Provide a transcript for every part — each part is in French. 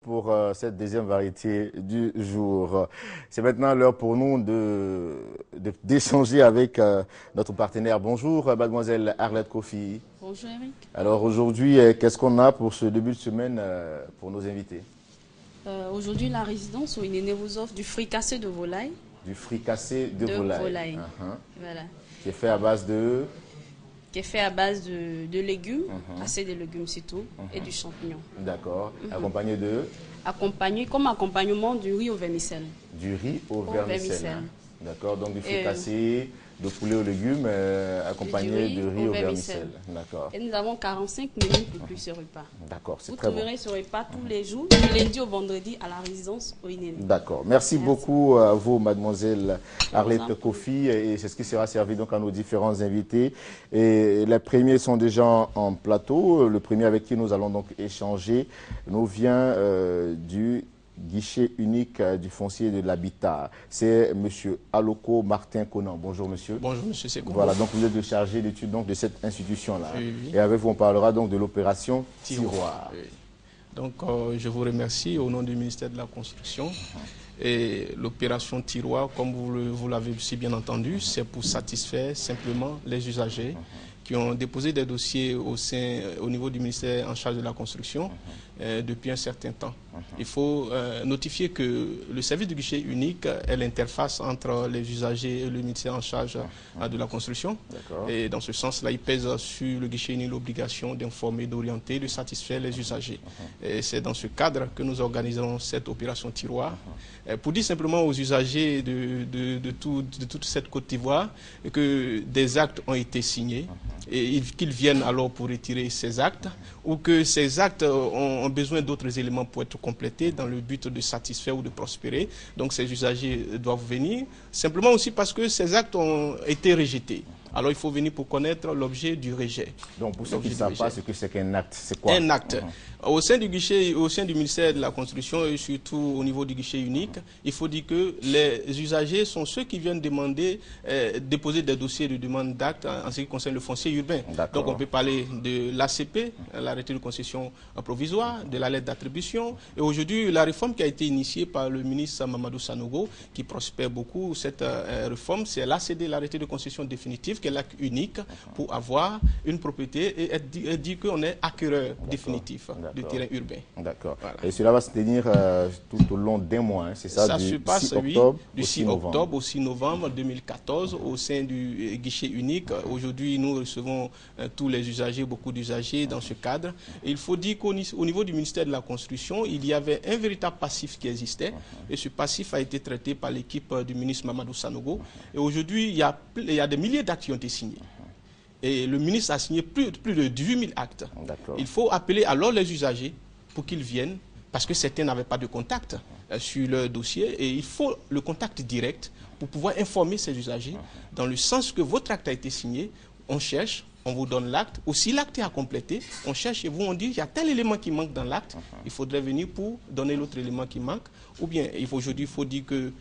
pour cette deuxième variété du jour. C'est maintenant l'heure pour nous d'échanger avec notre partenaire. Bonjour, mademoiselle Arlette Kofi. Bonjour Eric. Alors aujourd'hui, qu'est-ce qu'on a pour ce début de semaine pour nos invités? Aujourd'hui, la résidence au Inéné vous offre du fricassé de volaille. Du fricassé de volaille. Voilà. Qui est fait à base de... Qui est fait à base de légumes, assez de légumes c'est tout, et du champignon. D'accord. Accompagné de... Accompagné comme accompagnement du riz au vermicelle. Du riz au vermicelle. D'accord. Donc du fricassé de poulet aux légumes accompagné de riz au vermicelle. D'accord. Et nous avons 45 menus pour ce repas. D'accord, c'est Vous très bon. Vous trouverez ce repas tous les jours, du lundi au vendredi à la résidence au Inéné. D'accord. Merci beaucoup à vous, mademoiselle Arlette Kofi. Et c'est ce qui sera servi donc à nos différents invités. Et les premiers sont déjà en plateau. Le premier avec qui nous allons donc échanger nous vient du guichet unique du foncier de l'habitat. C'est M. Aloko Martin Conan. Bonjour monsieur. Bonjour monsieur Sekou. Voilà, donc vous êtes le chargé d'études de cette institution-là. Oui. Et avec vous, on parlera donc de l'opération Tiroir. Oui. Donc je vous remercie au nom du ministère de la Construction. Et l'opération Tiroir, comme vous l'avez si bien entendu, c'est pour satisfaire simplement les usagers qui ont déposé des dossiers au niveau du ministère en charge de la construction depuis un certain temps. Il faut notifier que le service de guichet unique est l'interface entre les usagers et le ministère en charge de la construction. Et dans ce sens-là, il pèse sur le guichet unique l'obligation d'informer, d'orienter, de satisfaire les usagers. Et c'est dans ce cadre que nous organisons cette opération Tiroir. Pour dire simplement aux usagers de toute cette Côte d'Ivoire que des actes ont été signés et qu'ils viennent alors pour retirer ces actes ou que ces actes ont besoin d'autres éléments pour être complétés dans le but de satisfaire ou de prospérer. Donc ces usagers doivent venir, simplement aussi parce que ces actes ont été rejetés. Alors il faut venir pour connaître l'objet du rejet. Donc pour ceux qui ne savent pas ce que c'est qu'un acte, c'est quoi? Un acte. Au sein du guichet, au sein du ministère de la Construction et surtout au niveau du guichet unique, il faut dire que les usagers sont ceux qui viennent demander, déposer des dossiers de demande d'acte en ce qui concerne le foncier urbain. Donc on peut parler de l'ACP, l'arrêté de concession provisoire, de la lettre d'attribution. Et aujourd'hui, la réforme qui a été initiée par le ministre Mamadou Sanogo, qui prospère beaucoup, cette réforme, c'est l'ACD, l'arrêté de concession définitive, qui est l'acte unique pour avoir une propriété et dire qu'on est acquéreur définitif du terrain urbain. D'accord. Voilà. Et cela va se tenir tout au long d'un mois, hein, c'est ça? Ça du se passe, 6 octobre du 6 octobre au 6 novembre 2014 au sein du guichet unique. Aujourd'hui, nous recevons tous les usagers, beaucoup d'usagers dans ce cadre. Et il faut dire qu'au niveau du ministère de la Construction, il y avait un véritable passif qui existait. Et ce passif a été traité par l'équipe du ministre Mamadou Sanogo. Et aujourd'hui, il y a des milliers d'actes qui ont été signés. Et le ministre a signé plus de 18 000 actes. Il faut appeler alors les usagers pour qu'ils viennent, parce que certains n'avaient pas de contact sur leur dossier. Et il faut le contact direct pour pouvoir informer ces usagers dans le sens que votre acte a été signé, on cherche, on vous donne l'acte. Ou si l'acte est à compléter, on cherche et vous on dit il y a tel élément qui manque dans l'acte, il faudrait venir pour donner l'autre élément qui manque. Ou bien aujourd'hui il faut dire que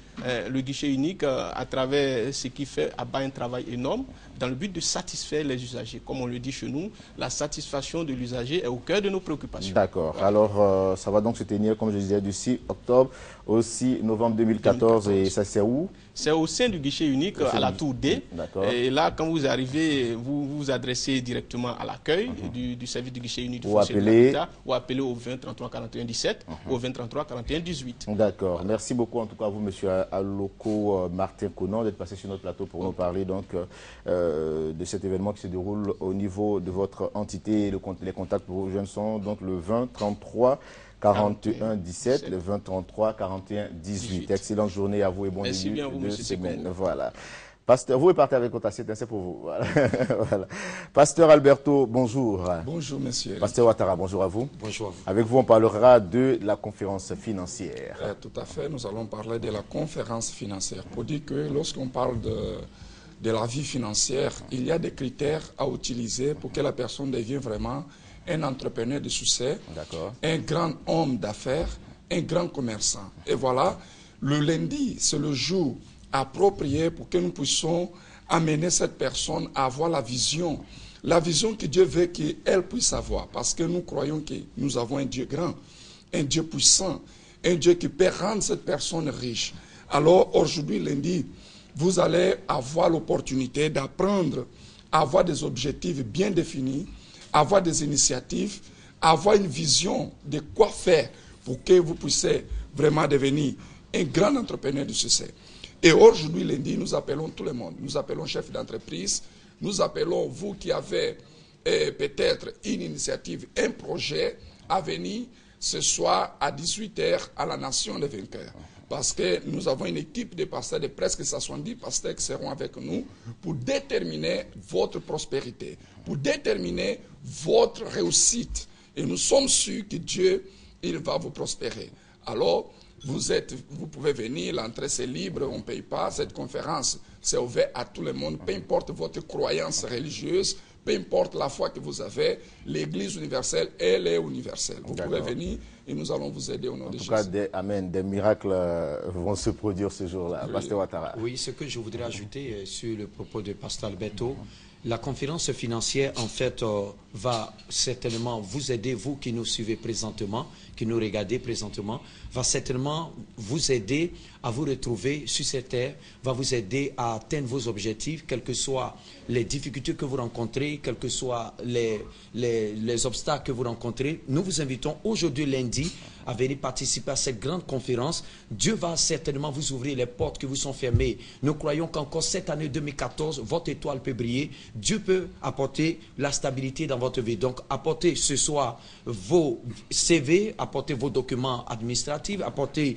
le guichet unique, à travers ce qu'il fait, abat un travail énorme dans le but de satisfaire les usagers. Comme on le dit chez nous, la satisfaction de l'usager est au cœur de nos préoccupations. D'accord. Voilà. Alors ça va donc se tenir, comme je disais, du 6 octobre au 6 novembre 2014. Et ça c'est où? C'est au sein du guichet unique à la tour D. Et là, quand vous arrivez, vous vous adressez directement à l'accueil du service du guichet unique du foncier de l'habitat ou appelez au 20 33 41 17 ou au 20 33 41 18. D'accord. Voilà. Merci beaucoup en tout cas à vous, monsieur Aloko Martin Conan, d'être passé sur notre plateau pour nous parler donc de cet événement qui se déroule au niveau de votre entité. Les contacts pour vos jeunes sont donc le 20 33 41 17, le 20 33 41 18. Excellente journée à vous et bon début de semaine. Voilà. Pasteur, vous repartez avec votre assiette, c'est pour vous. Voilà. Voilà. Pasteur Alberto, bonjour. Bonjour, monsieur. Pasteur Ouattara, bonjour à vous. Bonjour à vous. Avec vous, on parlera de la conférence financière. Tout à fait, nous allons parler de la conférence financière. Pour dire que lorsqu'on parle de la vie financière, il y a des critères à utiliser pour que la personne devienne vraiment un entrepreneur de succès, un grand homme d'affaires, un grand commerçant. Et voilà, le lundi, c'est le jour approprié pour que nous puissions amener cette personne à avoir la vision que Dieu veut qu'elle puisse avoir. Parce que nous croyons que nous avons un Dieu grand. un Dieu puissant, un Dieu qui peut rendre cette personne riche. Alors aujourd'hui, lundi, vous allez avoir l'opportunité d'apprendre à avoir des objectifs bien définis, avoir des initiatives, avoir une vision de quoi faire pour que vous puissiez vraiment devenir un grand entrepreneur de succès. Et aujourd'hui, lundi, nous appelons tout le monde. Nous appelons chefs d'entreprise, nous appelons vous qui avez peut-être une initiative, un projet à venir ce soir à 18 h à la Nation des Vainqueurs. Parce que nous avons une équipe de pasteurs, de presque 70 pasteurs qui seront avec nous pour déterminer votre prospérité, pour déterminer votre réussite. Et nous sommes sûrs que Dieu, il va vous prospérer. Alors, vous pouvez venir, l'entrée c'est libre, on ne paye pas. Cette conférence, c'est ouvert à tout le monde, peu importe votre croyance religieuse, peu importe la foi que vous avez, l'Église universelle, elle est universelle. Vous pouvez venir et nous allons vous aider au nom de Jésus. En tout cas, amen, des miracles vont se produire ce jour-là. Oui. Pasteur Ouattara. Oui, ce que je voudrais ajouter sur le propos de Pasteur Alberto, la conférence financière, en fait, va certainement vous aider, vous qui nous suivez présentement, qui nous regardez présentement, va certainement vous aider à vous retrouver sur cette terre, va vous aider à atteindre vos objectifs, quelles que soient les difficultés que vous rencontrez, quels que soient les obstacles que vous rencontrez. Nous vous invitons aujourd'hui lundi à venir participer à cette grande conférence. Dieu va certainement vous ouvrir les portes qui vous sont fermées. Nous croyons qu'encore cette année 2014, votre étoile peut briller. Dieu peut apporter la stabilité dans votre vie. Donc, apportez ce soir vos CV, apportez vos documents administratifs, apportez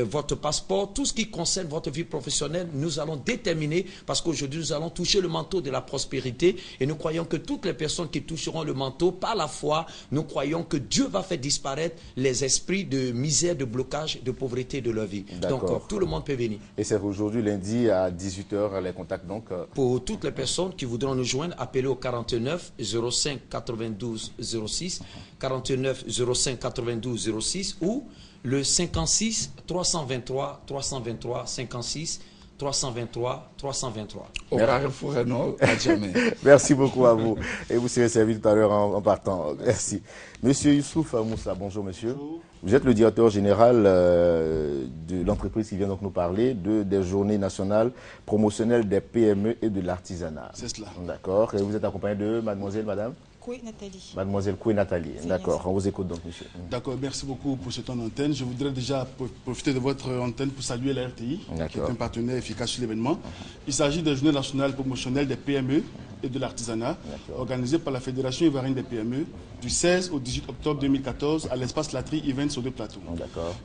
votre passeport, tout ce qui concerne votre vie professionnelle. Nous allons déterminer, parce qu'aujourd'hui, nous allons toucher le manteau de la prospérité. Et nous croyons que toutes les personnes qui toucheront le manteau, par la foi, nous croyons que Dieu va faire disparaître les esprits de misère, de blocage, de pauvreté de leur vie. Donc, tout le monde peut venir. Et c'est aujourd'hui, lundi, à 18 h, les contacts donc Pour toutes les personnes qui voudront nous joindre, appelez au 49 05 92 06, 49 05 92 06 ou le 56 323 323 56 323 323. Au Carrefour Renault, à jamais. Merci beaucoup à vous. Et vous serez servi tout à l'heure en partant. Merci. Monsieur Youssouf Moussa, bonjour monsieur. Bonjour. Vous êtes le directeur général de l'entreprise qui vient donc nous parler des journées nationales promotionnelles des PME et de l'artisanat. C'est cela. D'accord. Et vous êtes accompagné de mademoiselle, madame Koué Nathalie. Mademoiselle Koué Nathalie. D'accord. On vous écoute donc, monsieur. D'accord. Merci beaucoup pour ce temps d'antenne. Je voudrais déjà profiter de votre antenne pour saluer la RTI, qui est un partenaire efficace sur l'événement. Il s'agit des journées nationales promotionnelles des PME et de l'artisanat, organisées par la Fédération ivoirienne des PME du 16 au 18 octobre 2014 à l'espace Latry Events sur deux plateaux.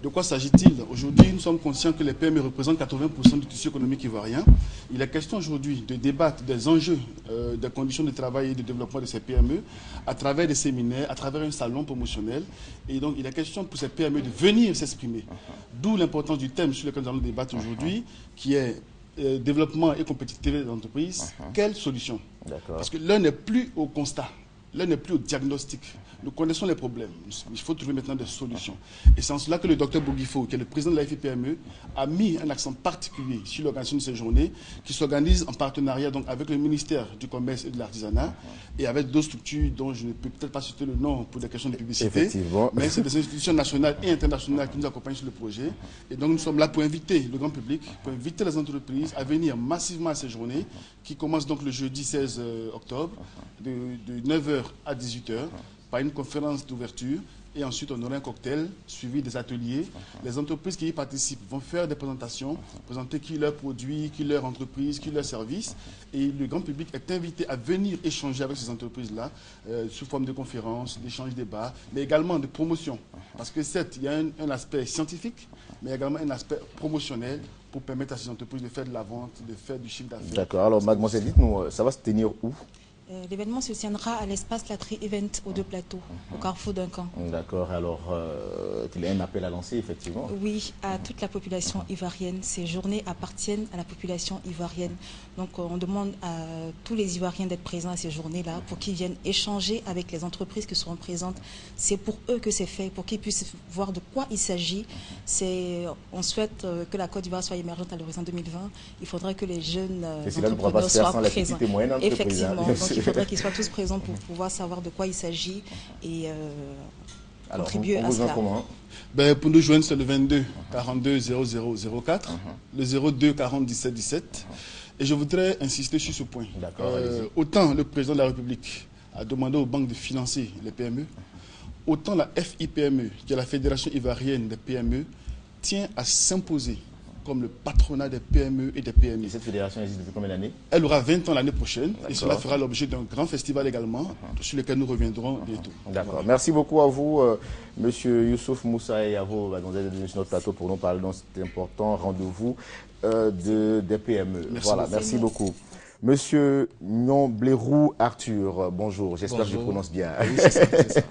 De quoi s'agit-il? Aujourd'hui, nous sommes conscients que les PME représentent 80% du tissu économique ivoirien. Il est question aujourd'hui de débattre des enjeux, des conditions de travail et de développement de ces PME à travers des séminaires, à travers un salon promotionnel. Et donc, il est question pour ces PME de venir s'exprimer. D'où l'importance du thème sur lequel nous allons débattre aujourd'hui, qui est développement et compétitivité des entreprises. Quelle solution? Parce que l'un n'est plus au constat. L'un n'est plus au diagnostic. Nous connaissons les problèmes. Il faut trouver maintenant des solutions. Et c'est en cela que le docteur Bougifo, qui est le président de la FIPME, a mis un accent particulier sur l'organisation de ces journées, qui s'organise en partenariat donc, avec le ministère du Commerce et de l'Artisanat et avec d'autres structures dont je ne peux peut-être pas citer le nom pour des questions de publicité. Effectivement. Mais c'est des institutions nationales et internationales qui nous accompagnent sur le projet. Et donc nous sommes là pour inviter le grand public, pour inviter les entreprises à venir massivement à ces journées qui commencent donc le jeudi 16 octobre de 9h à 18 h par une conférence d'ouverture et ensuite on aura un cocktail suivi des ateliers. Les entreprises qui y participent vont faire des présentations, présenter qui leurs produits, qui leur entreprise, qui leurs services et le grand public est invité à venir échanger avec ces entreprises-là sous forme de conférences, d'échanges, débats, mais également de promotion. Parce que certes, il y a un aspect scientifique, mais également un aspect promotionnel pour permettre à ces entreprises de faire de la vente, de faire du chiffre d'affaires. D'accord. Alors, mademoiselle, dites-nous, ça va se tenir où? L'événement se tiendra à l'espace Latry Event aux deux plateaux, au carrefour d'un camp. D'accord, alors il y a un appel à lancer, effectivement. Oui, à toute la population ivoirienne. Ces journées appartiennent à la population ivoirienne. Donc on demande à tous les Ivoiriens d'être présents à ces journées-là pour qu'ils viennent échanger avec les entreprises qui seront présentes. C'est pour eux que c'est fait, pour qu'ils puissent voir de quoi il s'agit. On souhaite que la Côte d'Ivoire soit émergente à l'horizon 2020. Il faudrait que les jeunes entrepreneurs soient présents. Effectivement. Donc il faudrait qu'ils soient tous présents pour pouvoir savoir de quoi il s'agit et contribuer à cela. Pour nous joindre, c'est le 22 42 0004, le 02 40 17 17. Et je voudrais insister sur ce point. Autant le président de la République a demandé aux banques de financer les PME, autant la FIPME, qui est la Fédération ivoirienne des PME, tient à s'imposer comme le patronat des PME et des PMI. Et cette fédération existe depuis combien d'années? Elle aura 20 ans l'année prochaine et cela fera l'objet d'un grand festival également sur lequel nous reviendrons bientôt. D'accord. Voilà. Merci beaucoup à vous, Monsieur Youssouf Moussa, et à vous, mademoiselle, d'être venu sur notre plateau pour nous parler de cet important rendez-vous des PME. Merci beaucoup. Monsieur Nyomblérou Arthur, bonjour. J'espère que je prononce bien. Oui, c'est ça.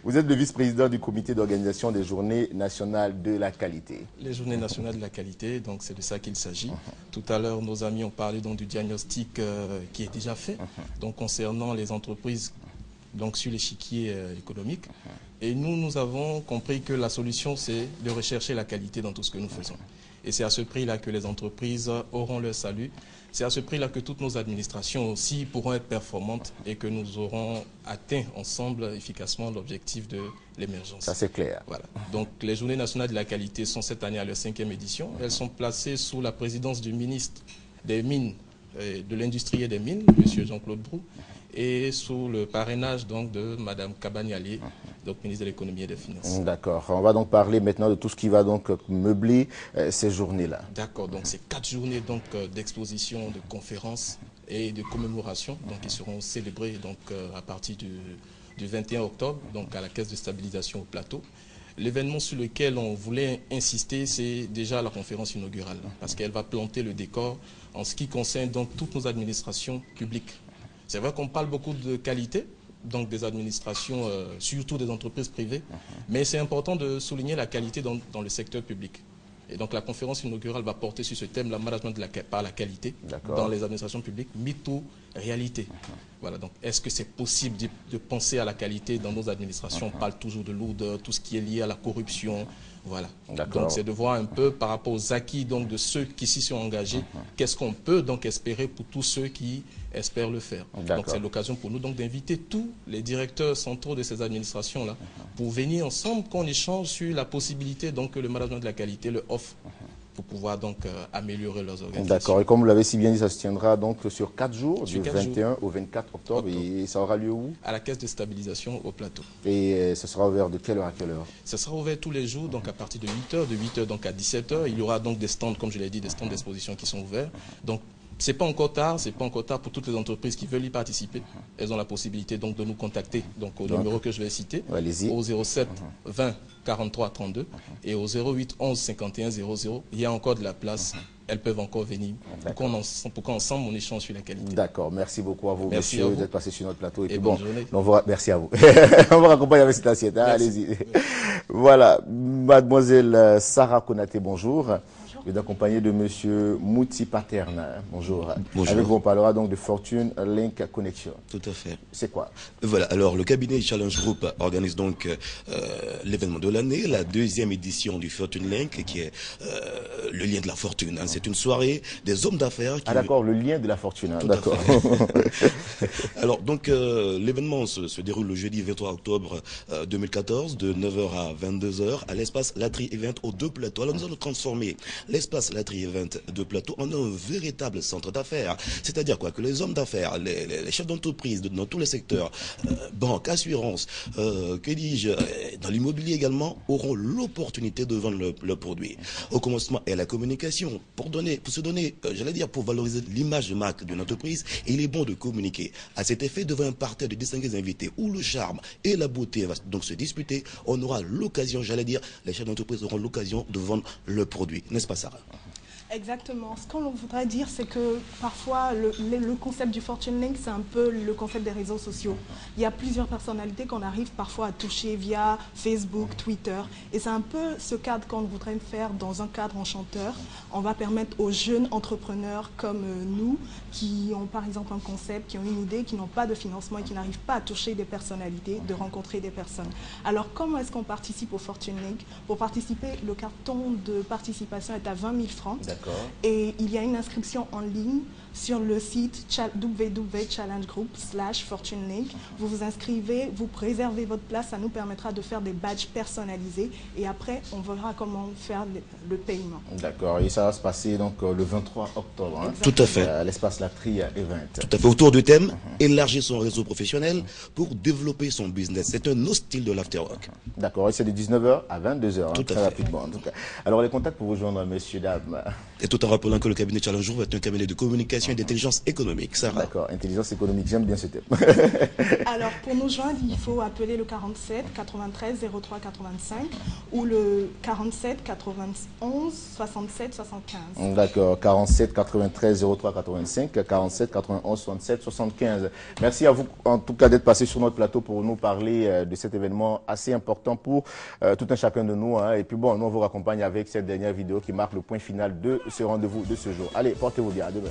Vous êtes le vice-président du comité d'organisation des Journées nationales de la qualité. Les Journées nationales de la qualité, donc c'est de ça qu'il s'agit. Tout à l'heure, nos amis ont parlé donc du diagnostic qui est déjà fait, donc concernant les entreprises donc sur l'échiquier économique. Et nous avons compris que la solution, c'est de rechercher la qualité dans tout ce que nous faisons. Et c'est à ce prix-là que les entreprises auront leur salut. C'est à ce prix-là que toutes nos administrations aussi pourront être performantes et que nous aurons atteint ensemble efficacement l'objectif de l'émergence. Ça, c'est clair. Voilà. Donc, les Journées nationales de la qualité sont cette année à leur 5e édition. Elles sont placées sous la présidence du ministre des Mines, de l'Industrie et des Mines, M. Jean-Claude Brou, et sous le parrainage donc, de Mme Kabaniali, donc ministre de l'économie et des finances. D'accord. On va donc parler maintenant de tout ce qui va donc meubler ces journées-là. D'accord. Donc c'est 4 journées donc d'exposition, de conférences et de commémoration, donc qui seront célébrées donc à partir du 21 octobre, donc à la Caisse de stabilisation au Plateau. L'événement sur lequel on voulait insister, c'est déjà la conférence inaugurale, parce qu'elle va planter le décor en ce qui concerne donc toutes nos administrations publiques. C'est vrai qu'on parle beaucoup de qualité, donc des administrations, surtout des entreprises privées, mais c'est important de souligner la qualité dans le secteur public. Et donc la conférence inaugurale va porter sur ce thème, la management par la qualité dans les administrations publiques, mythe ou réalité. Voilà, donc est-ce que c'est possible de penser à la qualité dans nos administrations? On parle toujours de lourdeur, tout ce qui est lié à la corruption. Voilà. Donc c'est de voir un peu par rapport aux acquis donc, de ceux qui s'y sont engagés, qu'est-ce qu'on peut donc espérer pour tous ceux qui espèrent le faire. Donc c'est l'occasion pour nous donc d'inviter tous les directeurs centraux de ces administrations-là pour venir ensemble qu'on échange sur la possibilité donc que le management de la qualité le offre pour pouvoir donc améliorer leurs organisations. D'accord. Et comme vous l'avez si bien dit, ça se tiendra donc sur 4 jours, du 21 au 24 octobre. Et ça aura lieu où? À la Caisse de stabilisation au Plateau. Et ce sera ouvert de quelle heure à quelle heure? Ce sera ouvert tous les jours, donc à partir de 8h, de 8h donc à 17h. Il y aura donc des stands, comme je l'ai dit, des stands d'exposition qui sont ouverts. Donc c'est pas encore tard, pour toutes les entreprises qui veulent y participer. Elles ont la possibilité donc de nous contacter donc au numéro que je vais citer, au 07 20 43 32 et au 08 11 51 00. Il y a encore de la place. Elles peuvent encore venir pour qu'ensemble on échange sur la qualité. D'accord, merci beaucoup à vous, merci monsieur, d'être passé sur notre plateau. Et bonne journée. Merci à vous. On vous raccompagne avec cette assiette, hein, allez-y. Voilà, mademoiselle Sarah Konaté, bonjour. Vous êtes accompagné de monsieur Mouti Paterne. Bonjour. Bonjour. Avec vous, on parlera donc de Fortune Link Connection. Tout à fait. C'est quoi? Voilà, alors le cabinet Challenge Group organise donc l'événement de l'année, la 2e édition du Fortune Link, qui est le lien de la fortune. Hein. C'est une soirée des hommes d'affaires. Ah d'accord, le lien de la fortune. Hein. D'accord. Alors donc l'événement se déroule le jeudi 23 octobre 2014 de 9h à 22h à l'espace Latry Event aux 2 plateaux. Alors nous allons transformer l'espace Latry Event de Plateau en un véritable centre d'affaires. C'est-à-dire quoi? Que les hommes d'affaires, les chefs d'entreprise dans tous les secteurs, banque, assurance, que dis-je, dans l'immobilier également, auront l'opportunité de vendre leurs produits. Au commencement est la communication. Pour se donner, j'allais dire, pour valoriser l'image de marque d'une entreprise, il est bon de communiquer. À cet effet, devant un parterre de distingués invités où le charme et la beauté va donc se disputer, on aura l'occasion, j'allais dire, les chefs d'entreprise auront l'occasion de vendre leurs produits. N'est-ce pas, Sarah? Exactement. Ce qu'on voudrait dire, c'est que parfois, le concept du Fortune Link, c'est un peu le concept des réseaux sociaux. Il y a plusieurs personnalités qu'on arrive parfois à toucher via Facebook, Twitter. Et c'est un peu ce cadre qu'on voudrait faire dans un cadre enchanteur. On va permettre aux jeunes entrepreneurs comme nous, qui ont par exemple un concept, qui ont une idée, qui n'ont pas de financement et qui n'arrivent pas à toucher des personnalités, de rencontrer des personnes. Alors, comment est-ce qu'on participe au Fortune Link? Pour participer, le carton de participation est à 20 000 francs. D'accord. Et il y a une inscription en ligne sur le site www.challengegroup.com/FortuneLink. Vous vous inscrivez, vous réservez votre place, ça nous permettra de faire des badges personnalisés et après on verra comment faire le paiement. D'accord, et ça va se passer donc le 23 octobre. Hein, tout à fait. À l'espace Latry Event. Tout à fait, autour du thème, élargir son réseau professionnel pour développer son business. C'est un autre style de l'afterwork. D'accord, et c'est de 19h à 22h, tout très rapidement en tout cas. Alors les contacts pour vous joindre, messieurs, dames. Et tout en rappelant que le cabinet Challenge Group est un cabinet de communication et d'intelligence économique. Sarah. D'accord, intelligence économique, j'aime bien ce thème. Alors pour nous joindre, il faut appeler le 47 93 03 85 ou le 47 91 67 75. D'accord, 47 93 03 85, 47 91 67 75. Merci à vous en tout cas d'être passé sur notre plateau pour nous parler de cet événement assez important pour tout un chacun de nous. Hein. Et puis bon, nous on vous raccompagne avec cette dernière vidéo qui marque le point final de ce rendez-vous de ce jour. Allez, portez-vous bien, à demain.